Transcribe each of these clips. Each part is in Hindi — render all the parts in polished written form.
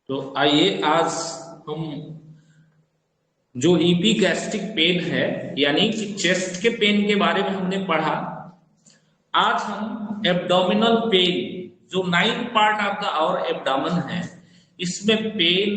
तो आइए आज हम जो ईपी गैस्ट्रिक पेन है यानी कि चेस्ट के पेन के बारे में हमने पढ़ा। आज हम एब्डोमिनल पेन जो 9 part of the our abdomen है, इसमें पेन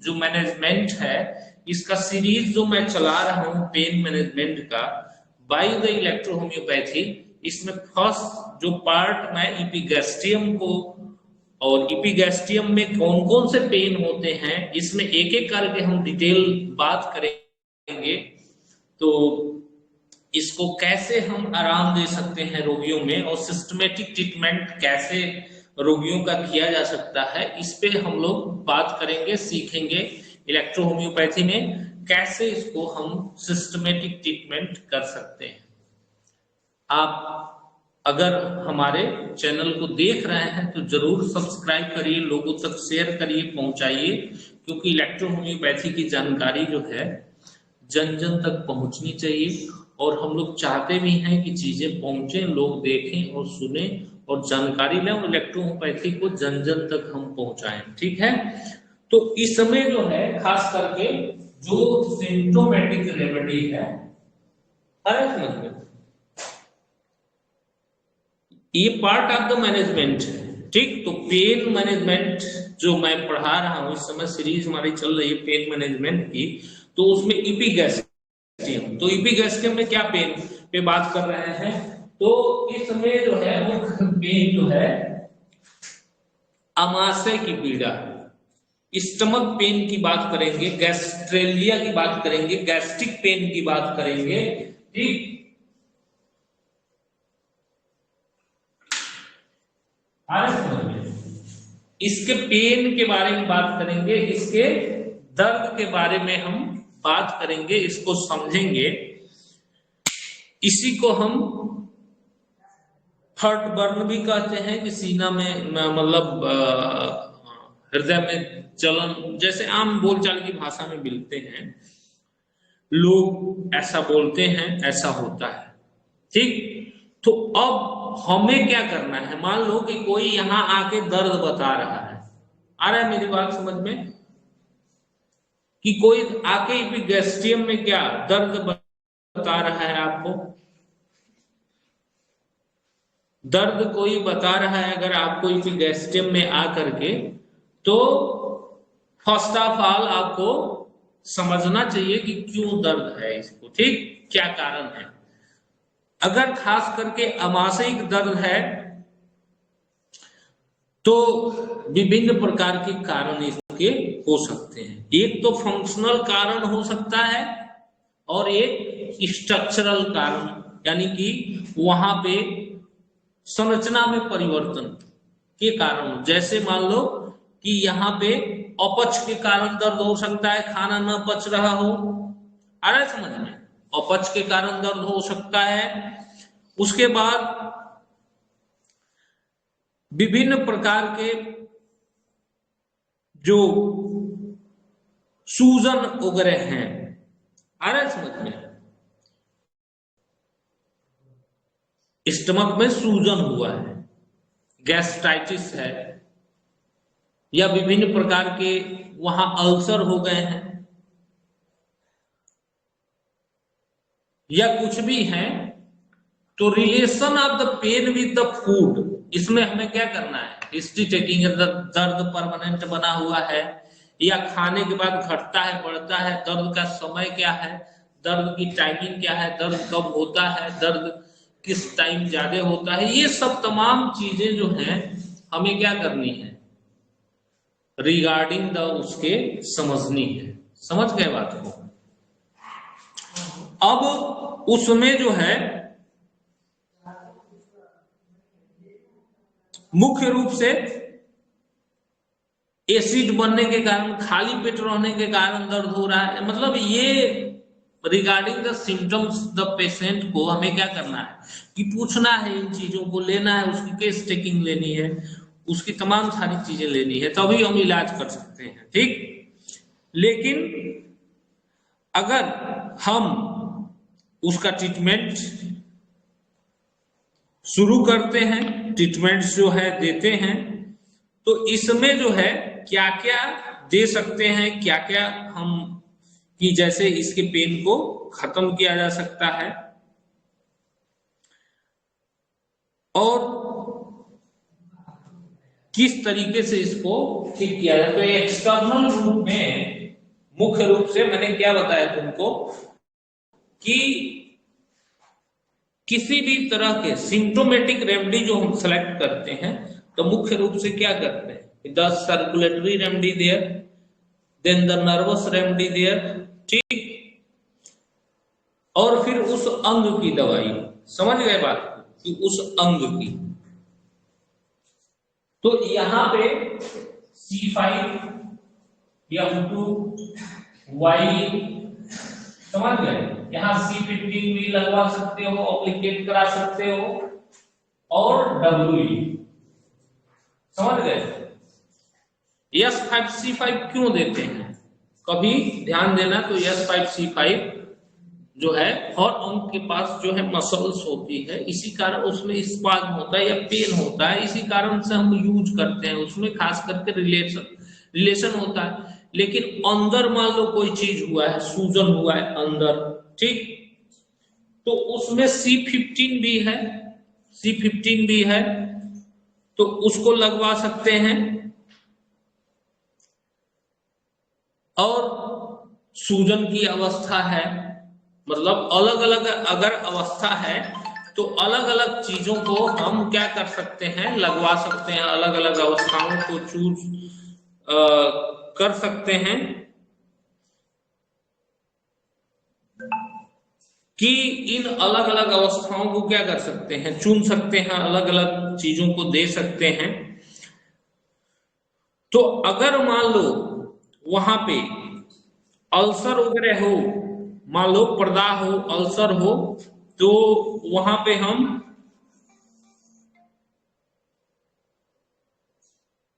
जो मैनेजमेंट है, इसका सीरीज जो मैं चला रहा हूं पेन मैनेजमेंट का बाय द इलेक्ट्रो होम्योपैथी। इसमें फर्स्ट जो पार्ट मैं इपिगैस्ट्रियम को और इपिगैस्ट्रियम में कौन कौन से पेन होते हैं, इसमें एक एक करके हम डिटेल बात करेंगे। तो इसको कैसे हम आराम दे सकते हैं रोगियों में और सिस्टमेटिक ट्रीटमेंट कैसे रोगियों का किया जा सकता है, इस पे हम लोग बात करेंगे, सीखेंगे। इलेक्ट्रो होम्योपैथी में कैसे इसको हम सिस्टमेटिक ट्रीटमेंट कर सकते हैं। आप अगर हमारे चैनल को देख रहे हैं तो जरूर सब्सक्राइब करिए, लोगों तक शेयर करिए, पहुंचाइए, क्योंकि इलेक्ट्रो होम्योपैथी की जानकारी जो है जन जन तक पहुंचनी चाहिए। और हम लोग चाहते भी हैं कि चीजें पहुंचे, लोग देखें और सुने और जानकारी लें और इलेक्ट्रो होम्योपैथी को जन जन तक हम पहुंचाएं। ठीक है, तो इस समय जो है खास करके जो सिम्टोमेटिक रेमेडी है, अरे समझ में ये पार्ट ऑफ द मैनेजमेंट है। ठीक, तो पेन मैनेजमेंट जो मैं पढ़ा रहा हूं, इस समय सीरीज हमारी चल रही है पेन मैनेजमेंट की, तो उसमें इपिगैस्ट्रियम, तो इपिगैस्ट्रियम में क्या पेन पे बात कर रहे हैं। तो इस समय जो है मुख्य पेन जो है आमाशय की पीड़ा, स्टमक पेन की बात करेंगे, गैस्ट्रेलिया की बात करेंगे, गैस्ट्रिक पेन की बात करेंगे। ठीक, इसके पेन के बारे में बात करेंगे, इसके दर्द के बारे में हम बात करेंगे, इसको समझेंगे। इसी को हम हार्ट बर्न भी कहते हैं कि सीना में मतलब हृदय में जलन, जैसे आम बोलचाल की भाषा में मिलते हैं, लोग ऐसा बोलते हैं, ऐसा होता है। ठीक, तो अब हमें क्या करना है। मान लो कि कोई यहां आके दर्द बता रहा है, आ रहा है मेरी बात समझ में, कि कोई आके इपिगैस्ट्रियम में क्या दर्द बता रहा है आपको, दर्द कोई बता रहा है अगर आपको इपिगैस्ट्रियम में आकर के, तो फर्स्ट ऑफ ऑल आपको समझना चाहिए कि क्यों दर्द है इसको। ठीक, क्या कारण है। अगर खास करके आमाशयिक दर्द है तो विभिन्न प्रकार के कारण इसके हो सकते हैं। एक तो फंक्शनल कारण हो सकता है और एक स्ट्रक्चरल कारण, यानी कि वहां पे संरचना में परिवर्तन के कारण। जैसे मान लो कि यहाँ पे अपच के कारण दर्द हो सकता है, खाना न पच रहा हो, आ रहा है समझ में, अपच के कारण दर्द हो सकता है। उसके बाद विभिन्न प्रकार के जो सूजन वगैरह हैं, आ रहा है समझ में, स्टमक में सूजन हुआ है, गैस्ट्राइटिस है, या विभिन्न प्रकार के वहां अल्सर हो गए हैं, या कुछ भी है, तो relation of the pain with the food, इसमें हमें क्या करना है। हिस्ट्री टेकिंग, दर्द परमानेंट बना हुआ है या खाने के बाद घटता है, बढ़ता है, दर्द का समय क्या है, दर्द की टाइमिंग क्या है, दर्द कब होता है, दर्द किस टाइम ज्यादा होता है, ये सब तमाम चीजें जो हैं हमें क्या करनी है, रिगार्डिंग द उसके समझनी है। समझ गए बात को। अब उसमें जो है मुख्य रूप से एसिड बनने के कारण, खाली पेट रहने के कारण दर्द हो रहा है, मतलब ये regarding the symptoms the patient को हमें क्या करना है कि पूछना है, इन चीजों को लेना है, उसकी केस टेकिंग लेनी है, उसकी तमाम सारी चीजें लेनी है, तभी हम इलाज कर सकते हैं। ठीक, लेकिन अगर हम उसका ट्रीटमेंट शुरू करते हैं, ट्रीटमेंट जो है देते हैं, तो इसमें जो है क्या क्या दे सकते हैं, क्या क्या हम कि जैसे इसके पेन को खत्म किया जा सकता है और किस तरीके से इसको ठीक किया जाए। तो एक्सटर्नल रूप में मुख्य रूप से मैंने क्या बताया तुमको कि किसी भी तरह के सिम्टोमेटिक रेमेडी जो हम सेलेक्ट करते हैं तो मुख्य रूप से क्या करते हैं, the circulatory remedy there, then the nervous remedy there, ठीक, और फिर उस अंग की दवाई। समझ गए बात कि उस अंग की। तो यहां पे C5 F2 Y, समझ गए, यहां C15 भी लगवा सकते हो, एप्लीकेट करा सकते हो, और WE, समझ गए। S5C5 क्यों देते हैं, कभी ध्यान देना। तो S5C5 जो है हर अंग के पास जो है मसल्स होती है, इसी कारण उसमें स्पाज्म होता है या पेन होता है, इसी कारण से हम यूज करते हैं। उसमें खास करके रिलेशन होता है। लेकिन अंदर मान लो कोई चीज हुआ है, सूजन हुआ है अंदर, ठीक, तो उसमें C15 भी है, C15 भी है, तो उसको लगवा सकते हैं। और सूजन की अवस्था है, मतलब अलग अलग अगर अवस्था है तो अलग अलग चीजों को हम क्या कर सकते हैं, लगवा सकते हैं, अलग अलग अवस्थाओं को चूज कर सकते हैं कि इन अलग अलग अवस्थाओं को क्या कर सकते हैं, चुन सकते हैं, अलग अलग चीजों को दे सकते हैं। तो अगर मान लो वहां पे अल्सर वगैरह हो, मान लो प्रदाह हो, अल्सर हो, तो वहां पे हम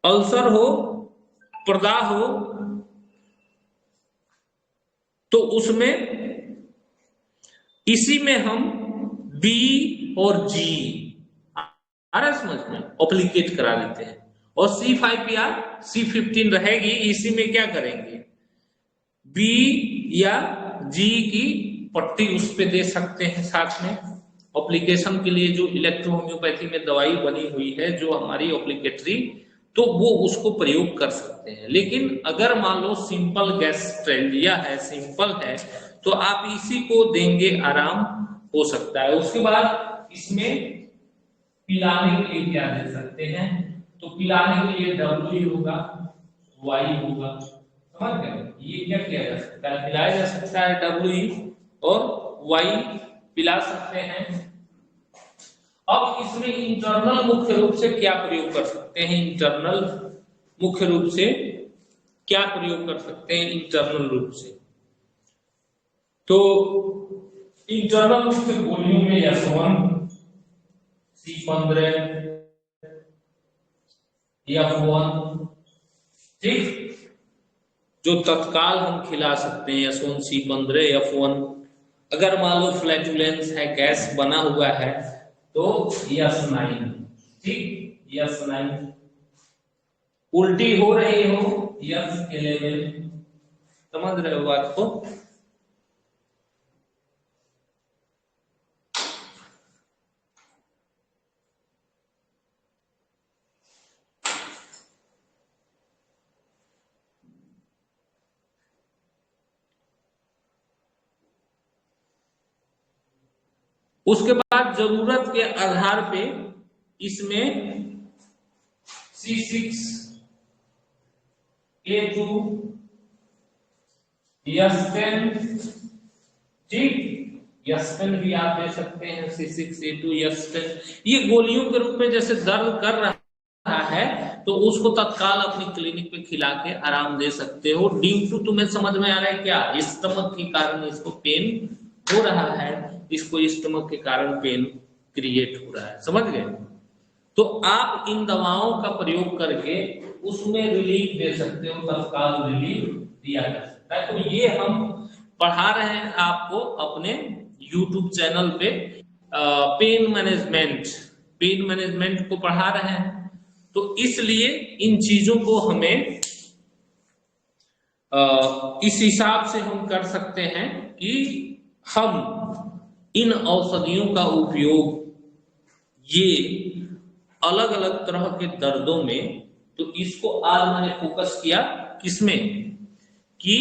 अल्सर हो, प्रदाह हो, तो उसमें इसी में हम B और G आ रहा है समझ में, एप्लीकेट करा देते हैं। और C5 या C15 रहेगी, इसी में क्या करेंगे, B या G की पट्टी उस पे दे सकते हैं साथ में। एप्लीकेशन के लिए जो इलेक्ट्रो होम्योपैथी में दवाई बनी हुई है जो हमारी एप्लीकेटरी, तो वो उसको प्रयोग कर सकते हैं। लेकिन अगर मान लो सिंपल गैस्ट्रेलिया है, सिंपल है, तो आप इसी को देंगे, आराम हो सकता है। उसके बाद इसमें पिलाने के लिए क्या दे सकते हैं, तो पिलाने के लिए W होगा, Y होगा, समझ गए। ये क्या किया जा सकता है, पिलाया जा सकता है, W और Y पिला सकते हैं। अब इसमें इंटरनल मुख्य रूप से क्या प्रयोग कर सकते हैं, इंटरनल मुख्य रूप से क्या प्रयोग कर सकते हैं, इंटरनल रूप से तो इंटरनल रूप से गोलियों में S1 C15 F1, ठीक, जो तत्काल हम खिला सकते हैं S1 C15 F1। अगर मान लो फ्लैटुलेंस है, गैस बना हुआ है, तो S9, ठीक, S9। उल्टी हो रही हो, S11। समझ रहे हो बात को। उसके बाद जरूरत के आधार पे इसमें C6 A2 S10, ठीक, S10 भी आप दे सकते हैं, C6 A2 S10। ये गोलियों के रूप में जैसे दर्द कर रहा है तो उसको तत्काल अपनी क्लिनिक पे खिला के आराम दे सकते हो। ड्यू टू, तुम्हें समझ में आ रहा है क्या, स्टमक के कारण इसको पेन हो रहा है, इसको स्टमक के कारण पेन क्रिएट हो रहा है, समझ गए। तो आप इन दवाओं का प्रयोग करके उसमें रिलीफ दे सकते हो, तत्काल रिलीफ दिया जा सकता है। तो ये हम पढ़ा रहे हैं आपको अपने YouTube चैनल पे, पेन मैनेजमेंट को पढ़ा रहे हैं। तो इसलिए इन चीजों को हमें इस हिसाब से हम कर सकते हैं कि हम इन औषधियों का उपयोग ये अलग अलग तरह के दर्दों में, तो इसको आज मैंने फोकस किया किसमें कि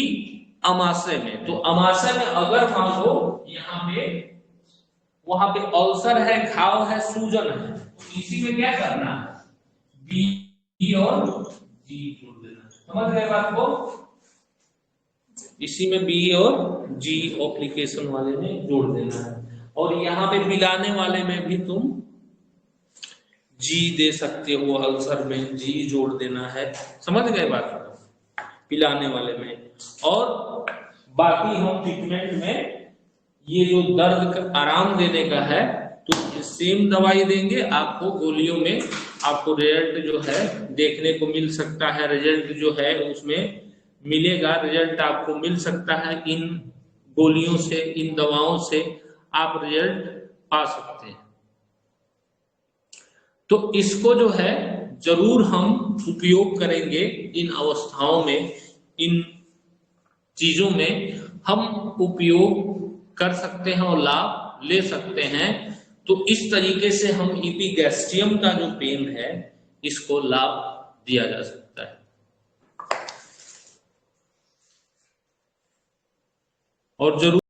अमाशय में। तो अमाशय में अगर मान लो यहाँ पे वहां पे अल्सर है, घाव है, सूजन है, तो इसी में क्या करना है, बी और जी जोड़ देना। समझ गए बात को? इसी में बी और जी एप्लीकेशन वाले में जोड़ देना है, और यहाँ पे पिलाने वाले में भी तुम जी दे सकते हो, अल्सर में जी जोड़ देना है। समझ गए बात को? पिलाने वाले में। और बाकी हम ट्रीटमेंट में ये जो दर्द का आराम देने का है तो सेम दवाई देंगे आपको, गोलियों में आपको रिजल्ट जो है देखने को मिल सकता है, रिजल्ट जो है उसमें मिलेगा, रिजल्ट आपको मिल सकता है। इन गोलियों से, इन दवाओं से आप रिजल्ट पा सकते हैं। तो इसको जो है जरूर हम उपयोग करेंगे इन अवस्थाओं में, इन चीजों में हम उपयोग कर सकते हैं और लाभ ले सकते हैं। तो इस तरीके से हम इपिगैस्ट्रियम का जो पेन है इसको लाभ दिया जा सकता है। और जरूर